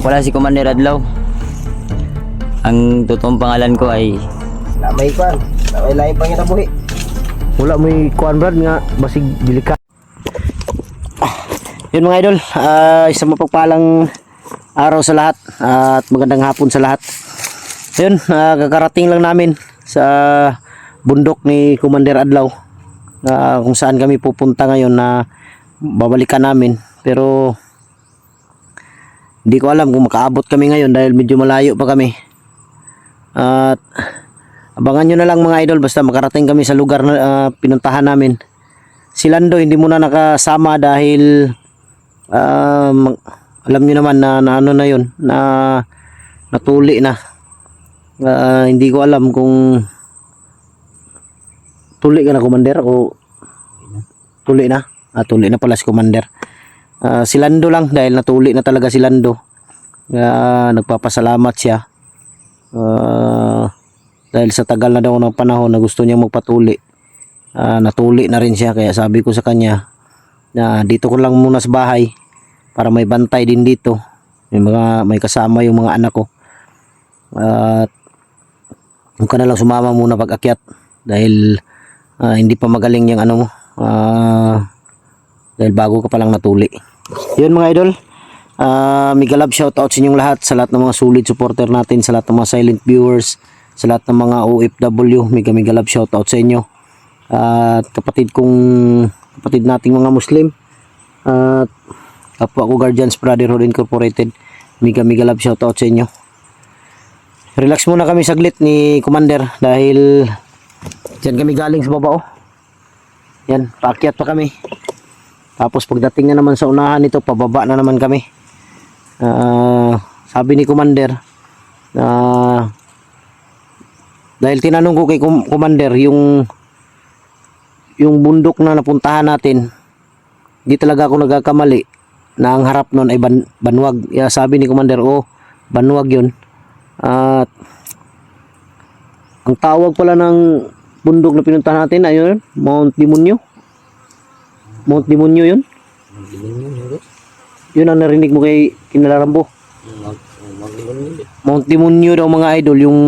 pala si Commander Adlaw. Ang totoong pangalan ko ay Namay kwan. Namay lain pa nga buhi. Wala may kuan brad nga basig dilika. Yun mga idol, isang mapagpalang araw sa lahat at magandang hapon sa lahat. Yun, kakarating lang namin sa bundok ni Commander Adlaw, kung saan kami pupunta ngayon na babalikan namin. Pero hindi ko alam kung makaabot kami ngayon dahil medyo malayo pa kami. At abangan nyo na lang mga idol, basta makarating kami sa lugar na pinuntahan namin. Si Lando hindi muna nakasama dahil alam nyo naman na ano na yun, na natuli na. Hindi ko alam kung tuli ka na Commander o tuli na. Tuli na pala si Commander. Si Lando lang dahil natuli na talaga si Lando. Nagpapasalamat siya. Dahil sa tagal na daw ng panahon na gusto niya magpatuli, natuli na rin siya. Kaya sabi ko sa kanya na dito ko lang muna sa bahay para may bantay din dito, may kasama yung mga anak ko. At huwag ka na lang sumama muna pag akyat dahil hindi pa magaling yung ano mo, dahil bago ka palang natuli. Yun mga idol, mega love shoutout sa inyong lahat, sa lahat ng mga solid supporter natin, sa lahat ng mga silent viewers, sa lahat ng mga OFW, mega love shoutout sa inyo. At kapatid nating mga Muslim, at kapwa ko Guardians Brotherhood Incorporated, mega love shoutout sa inyo. Relax muna kami saglit ni Commander dahil dyan kami galing sa baba. Yan, paakyat pa kami. Tapos pagdating na naman sa unahan nito, pababa na naman kami. Sabi ni Commander, dahil tinanong ko kay Commander yung bundok na napuntahan natin, di talaga ako nagkakamali na ang harap nun ay Banwag. Sabi ni Commander, Banwag yun. At ang tawag pala ng bundok na pinuntahan natin ayun, Mount Demonyo. Mount Demonyo yun. Yun ang narinig mo kay Kinalarambo. Mount Demonyo daw mga idol, yung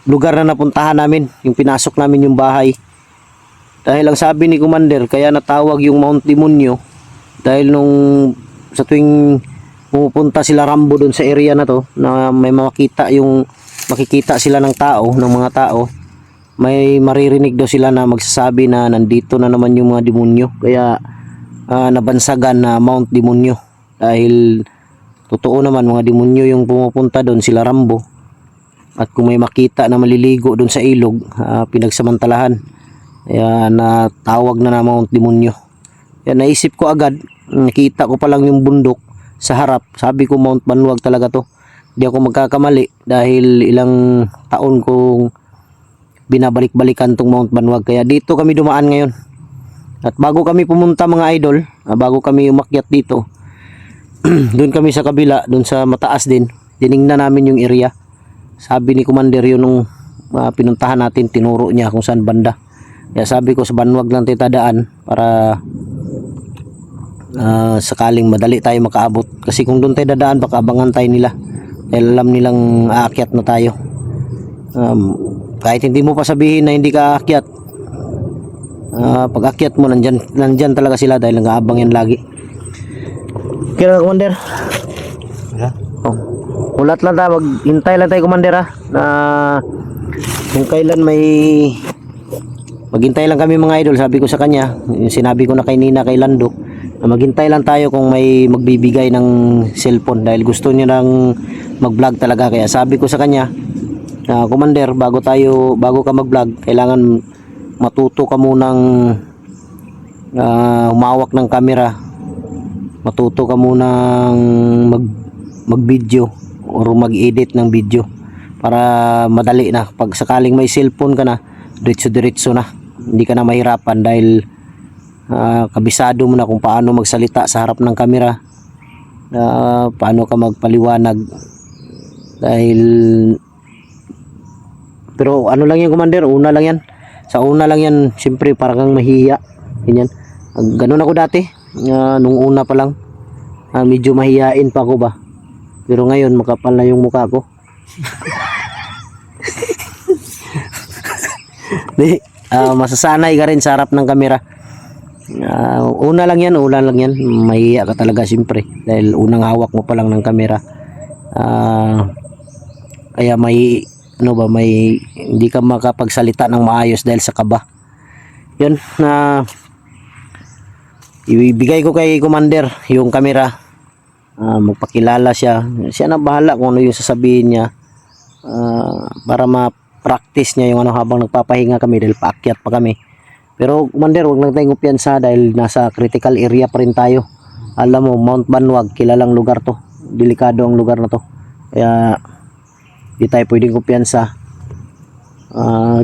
lugar na napuntahan namin, yung pinasok namin yung bahay. Dahil ang sabi ni Commander, kaya natawag yung Mount Demonyo dahil nung sa tuwing pupunta sila Rambo doon sa area na to, na may makikita sila ng tao, ng mga tao, may maririnig daw sila na magsasabi na nandito na naman yung mga demonyo. Kaya nabansagan na Mount Demonyo dahil totoo naman mga demonyo yung pumupunta doon, sila Rambo. At kung may makita na maliligo doon sa ilog, pinagsamantalahan. Kaya natawag na Mount Demonyo. Kaya naisip ko agad, nakita ko pa lang yung bundok sa harap, sabi ko Mount Banwag talaga to. Hindi ako magkakamali dahil ilang taon kong binabalik-balikan tong Mount Banwag. Kaya dito kami dumaan ngayon. At bago kami pumunta mga idol, bago kami umakyat dito, doon kami sa kabila, doon sa mataas din, tiningnan namin yung area. Sabi ni Commander yun nung pinuntahan natin, tinuro niya kung saan banda. Kaya sabi ko sa Banwag lang tayo tadaan para sakaling madali tayo makaabot. Kasi kung doon tayo dadaan, baka abangan tayo nila dahil alam nilang aakyat na tayo. Kahit hindi mo pa sabihin na hindi ka aakyat, pag aakyat mo, nandyan talaga sila dahil nag-aabang yan lagi. Okay na Commander? Ulat lang tayo, maghintay lang tayo Commander na kung kailan maghintay lang kami mga idol. Sabi ko sa kanya, sinabi ko na kay Nina, kay Lando, na maghintay lang tayo kung may magbibigay ng cellphone dahil gusto niya nang mag-vlog talaga. Kaya sabi ko sa kanya, Commander, bago ka mag-vlog, kailangan matuto ka munang humawak ng camera, matuto ka munang mag-video or mag-edit ng video para madali na. Pag sakaling may cellphone ka na, diretso na, hindi ka na mahirapan dahil kabisado mo na kung paano magsalita sa harap ng camera, paano ka magpaliwanag. Dahil pero ano lang yan Commander, una lang yan. Sa una lang yan, siyempre parang mahihiya. Ganyan. Ganun ako dati. Nung una pa lang, medyo mahiyain pa ako ba. Pero ngayon makapal na yung mukha ko. Di, masasanay ka rin sa harap ng kamera. Una lang yan. Mahiya ka talaga siyempre. Dahil unang hawak mo pa lang ng kamera. Kaya may hindi ka makapagsalita ng maayos dahil sa kaba. Yun, ibigay ko kay Commander yung kamera. Magpakilala siya. Siya na bahala kung ano yung sasabihin niya. Para ma-practice niya yung habang nagpapahinga kami dahil paakyat pa kami. Pero Commander, huwag lang tayong kumpiyansa dahil nasa critical area pa rin tayo. Alam mo, Mount Banwag, kilalang lugar to. Delikado ang lugar na to. Kaya di tayo pwedeng kumpiyansa.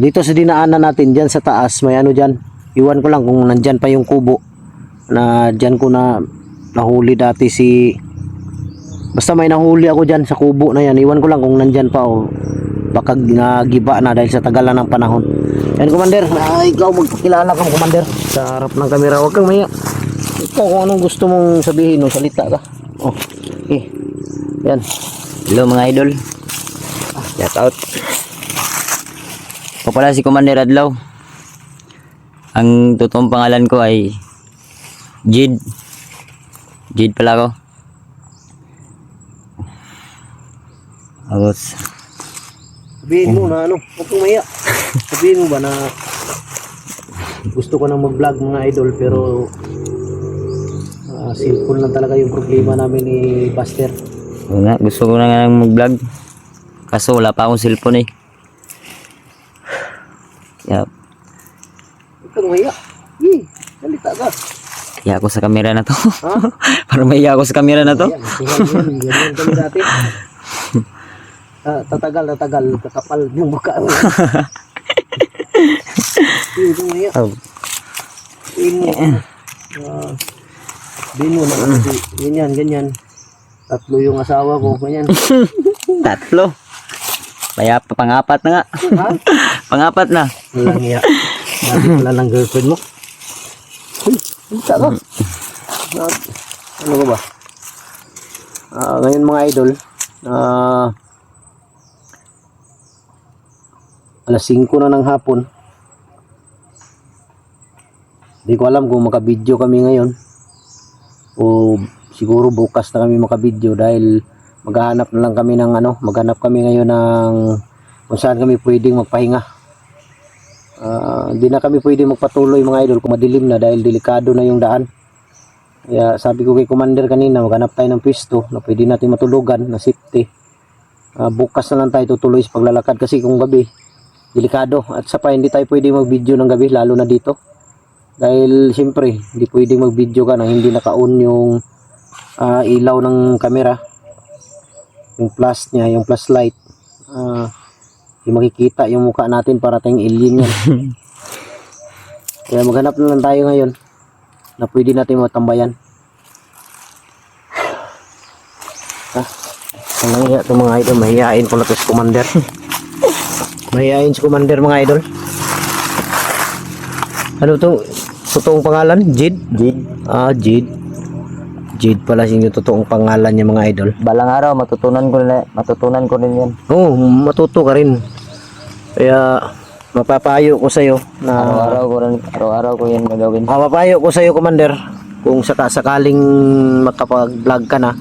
Dito sa dinaanan natin, dyan sa taas, may ano dyan. Iwan ko lang kung nandyan pa yung kubo. Na dyan ko na nahuli dati basta may nahuli ako dyan sa kubo na yan. Iwan ko lang kung nandyan pa o baka nagiba na dahil sa tagalan ng panahon. Yan, Commander, ikaw magpakilala kang Commander sa harap ng kamera. Huwag kang maya. Ikaw kung anong gusto mong sabihin o salita ka. Okay. Yan. Hello mga idol. Shout out. Ako pala si Commander Adlaw. Ang totoong pangalan ko ay Jid. Jid pala ako. Tapos Sabihin mo na huwag kang maya. Sabihin mo ba na gusto ko nang mag-vlog mga idol pero cellphone lang talaga yung problema namin ni Buster. gusto ko na nga mag-vlog. Kaso wala pa akong cellphone eh. Yep. Huwag kang maya. Salita ka. Kaya ako sa camera na to. Ha? Parang mahiya ako sa camera na to. Ganyan kami dati. Tatagal, kakapal yung mukha mo. Ganyan. Tatlo yung asawa ko, ganyan. Tatlo. Kaya pang-apat na nga. Ha? Pang-apat na. Walang iya. Dati pala ng girlfriend mo. Salita ka. Ano ko ba? Ngayon mga idol, alas 5 na ng hapon. Hindi ko alam kung makabidyo kami ngayon o siguro bukas na kami makabidyo dahil maghahanap na lang kami ng maghanap kami ngayon ng kung saan kami pwedeng magpahinga. Hindi na kami pwedeng magpatuloy mga idol kung madilim na dahil delikado na yung daan. Kaya sabi ko kay Commander kanina, maghanap tayo ng pwesto na pwede natin matulugan na safety. Bukas na lang tayo tutuloy sa paglalakad kasi kung gabi delikado at sa pa hindi tayo pwedeng mag-video ng gabi lalo na dito dahil siyempre hindi pwedeng mag-video ka na hindi naka-on yung ilaw ng camera, yung flash niya, yung flashlight. Hindi makikita yung mukha natin para tayong alien yan. Kaya maghanap na lang tayo ngayon na pwede natin matambayan. Mahiya ito mga idol, mahihain ko na ito si Commander. Mahihain si Commander mga idol. Ano to? Totoong pangalan? Jid? Jid. Jid. Jid pala yung totoong pangalan niya mga idol. Balang araw matutunan ko rin yan. Oo, matuto ka rin. Kaya mapapayo ko sa'yo na Araw-araw ko yan gagawin. mapapayo ko sa'yo Commander kung sakaling makapag-vlog ka na.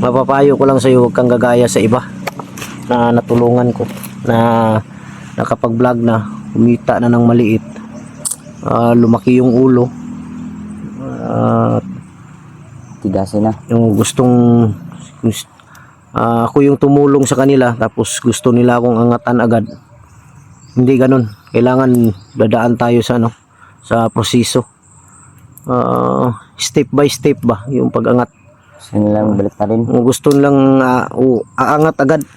Mapapayo ko lang sa'yo huwag kang gagaya sa iba na natulungan ko na nakapag-vlog na, kumita na ng maliit, lumaki yung ulo, Tigasin na. yung ako yung tumulong sa kanila tapos gusto nila akong angatan agad. Hindi ganun, kailangan dadaan tayo sa proseso, step by step ba yung pag-angat. Gusto nilang balik na rin. Kung gusto nilang aangat agad,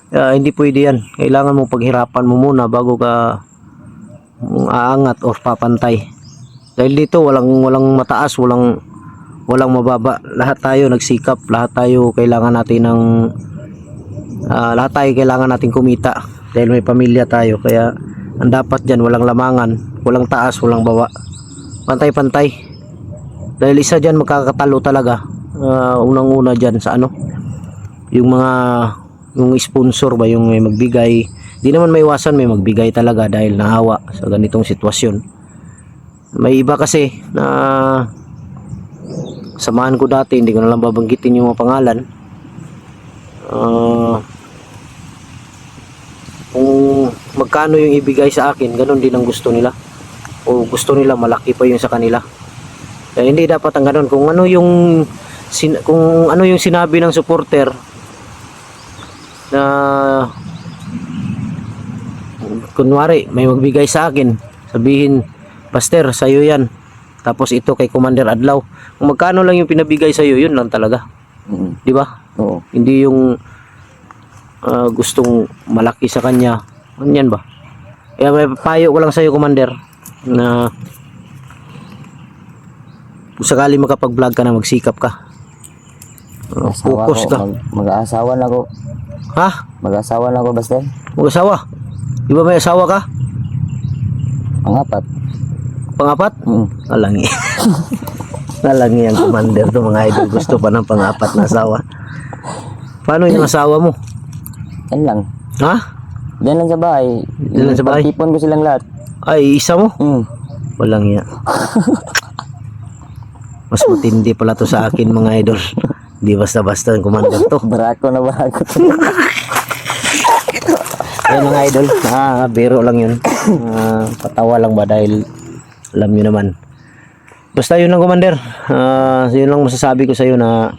hindi pwede yan. Kailangan mo paghirapan mo muna bago ka aangat o papantay. Dahil dito walang mataas, walang mababa. Lahat tayo nagsikap, lahat tayo kailangan nating kumita dahil may pamilya tayo. Kaya ang dapat diyan walang lamangan, walang taas, walang baba. pantay-pantay. Dahil isa dyan magkakatalo talaga. Unang-una dyan sa ano, yung mga yung sponsor ba yung may magbigay. Di naman may iwasan, may magbigay talaga dahil nahawa sa ganitong sitwasyon. May iba kasi na samahan ko dati, hindi ko na lang babanggitin yung mga pangalan. Kung magkano yung ibigay sa akin, ganun din ang gusto nila. O gusto nila malaki pa yung sa kanila. Kaya hindi dapat ang ganun. Kung ano yung sinabi ng supporter na kunwari may magbigay sa akin, sabihin, Pastor, sa'yo yan. Tapos ito kay Commander Adlaw. Kung magkano lang yung pinabigay sa'yo, yun lang talaga. Di ba? Oo. Hindi yung gustong malaki sa kanya. Ganyan ba? Kaya may payo ko lang sa'yo, Commander, na kung sakali makapag-vlog ka na, magsikap ka. Focus ka. Mag-aasawa na ako. Ha? Mag-aasawa na ako, basta. Mag-asawa? Di ba may asawa ka? Pangapat. Pangapat? Alangi. Alangi ang Commander to, mga idol. Gusto pa ng pangapat na asawa. Paano yung asawa mo? Yan lang. Ha? Diyan lang sa bahay. Diyan lang sa bahay? Pagtipon ko silang lahat. Ay, isa mo? Mm. Walang yan. Mas matindi pala to sa akin, mga idol. Di basta-basta ang Commander to. Barako na barako. Ayun, mga idol. Biro lang yun. Patawa lang ba dahil alam nyo naman. Basta yun lang, Commander. Yun lang masasabi ko sa iyo na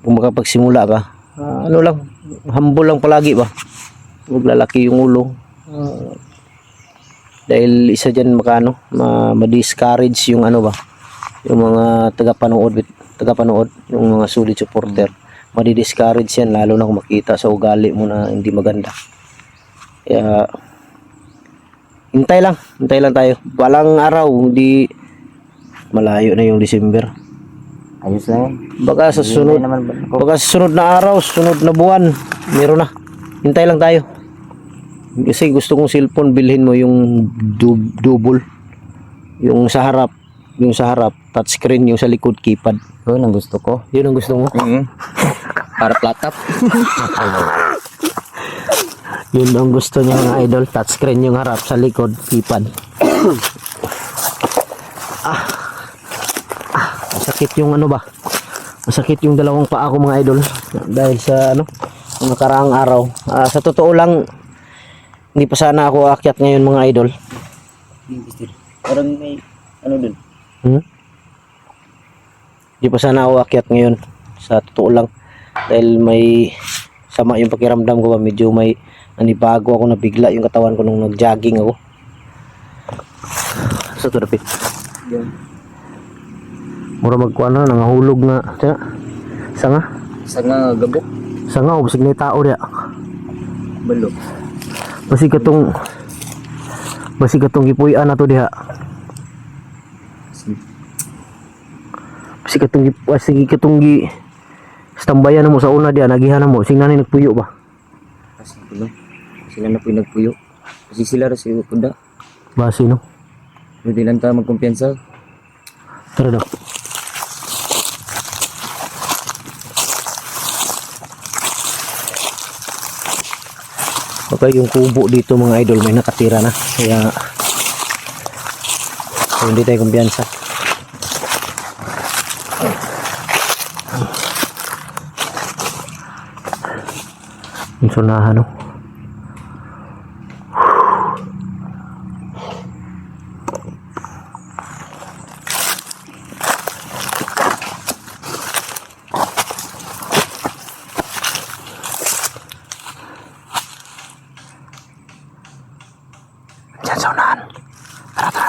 kung makapagsimula ka, ano lang, humble lang palagi ba. Huwag lalaki yung ulo. Dahil isa dyan ma-discourage yung ano ba, yung mga tagapanood, yung mga solid supporter. Madi-discourage yan lalo na kung makita sa ugali mo na hindi maganda. Kaya hintay lang tayo. Walang araw, hindi malayo na yung December. Ayos lang yan. Baka sa sunod, baka sa sunod na araw, sunod na buwan, meron na. Hintay lang tayo. Kasi gusto kong cellphone, bilhin mo yung double. Yung sa harap, touchscreen, yung sa likod keypad. Yun ang gusto ko. Yun ang gusto mo? Para flat top. Yun ang gusto niya, mga idol, touchscreen yung harap, sa likod keypad. Masakit yung ano ba? Masakit yung dalawang paa ko, mga idol, dahil sa yung nakaraang araw. Sa totoo lang, hindi pa sana ako aakyat ngayon, mga idol. Parang may ano dun. Hindi pa sana ako aakyat ngayon, sa totoo lang. Dahil may sama yung pakiramdam ko ba, medyo may nanibago ako, nabigla yung katawan ko nung nag-jogging ako. Sa turapit. Mura magkuha na, nangahulog na. Sanga? Sanga gabok. Sanga, ubusig na yung tao diya. Balo. Basi katong gipuy-an na to diha. Basi katong stambayan na mo sa una diya, nagihan na mo, sing nanay nagpuyo ba? Kasi sila na po yung nagpuyo. Kasi sila rin siya puda. Basi no? Hindi lang tayo magkumpiyansa. Tara daw. Okay, yung kubo dito, mga idol, may nakatira na. Kaya hindi tayo kumpiyansa. Yung sunahan, no? Diyan sa unahan. Tara.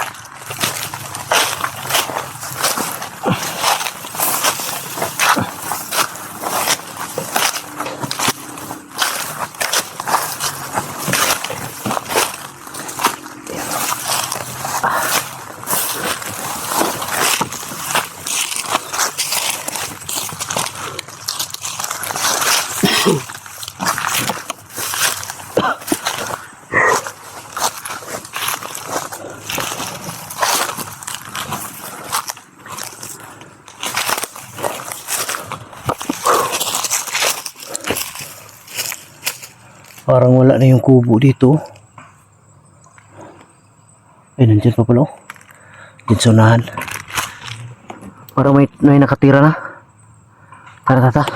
Parang wala na yung kubo dito. Ay, nandiyan pa pala. Diyan sa unahan. Parang may nakatira na. Tara, tara.